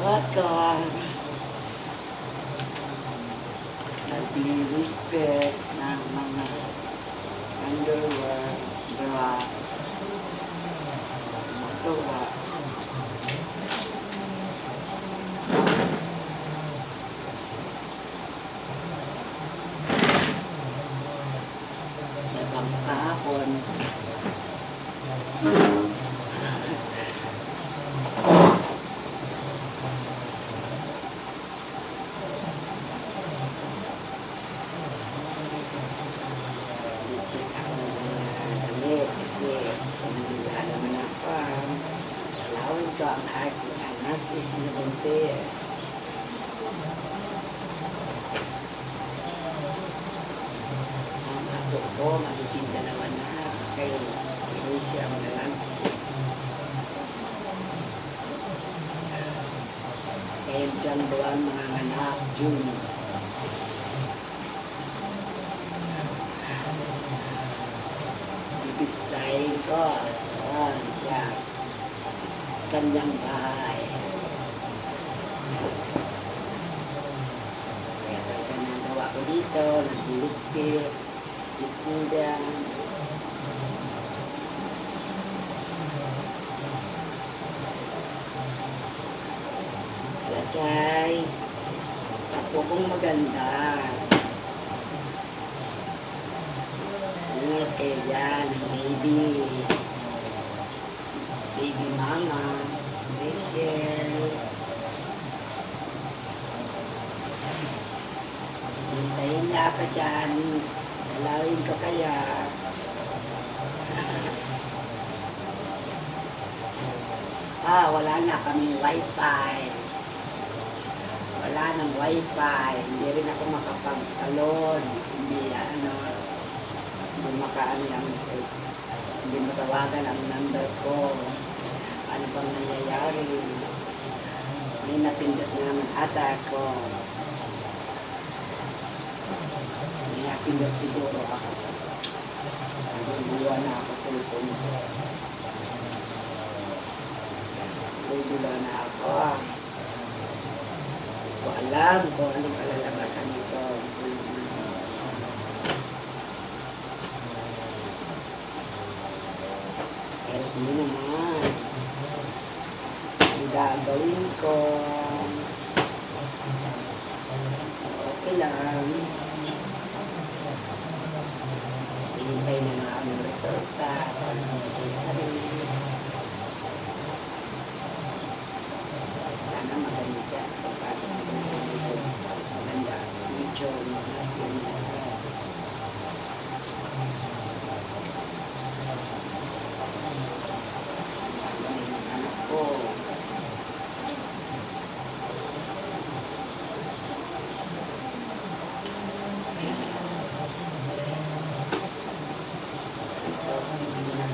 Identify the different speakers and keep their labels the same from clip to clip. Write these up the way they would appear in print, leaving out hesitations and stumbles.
Speaker 1: bakal naglilipit ng mga underwear, bra, magawa. Labang kahapon. Ko ang aking anak is na buntis. Ang ato ko, magiging dalawa na. Kaya hindi siya malalaki. Kaya siyang buwan mga anak, June. Ibistahin ko. Ayan siya. Kanyang bahay. Kaya talaga nagawa ko dito, naglilipit, itinda. Lachay, ako kong maganda. Ingat kayo dyan, baby. Baby mama, Rachel. Hintayin niya ako dyan. Dalawin ko kaya. Wala na kami wifi. Wala nang wifi. Hindi rin ako makapag-alod. Hindi makaano lang hindi matawagan ang number ko. Ano bang nangyayari? May napindot na naman ata ko. May napindot siguro ako. Naguluwa na ako sa cellphone ko. Naguluwa na ako. Hindi ko alam kung anong kalalabasan nito. Pero hindi naman. Ang gagawin ko, okay lang. Hihintay na nga ang resulta. Sana maganda. Pagpasok ko dito. Maganda. Medyo maganda.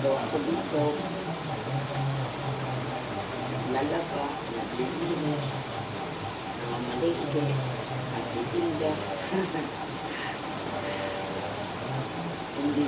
Speaker 1: Ako dito, naglalaba, naglilinis, namamalingke, nagtitinda. Hindi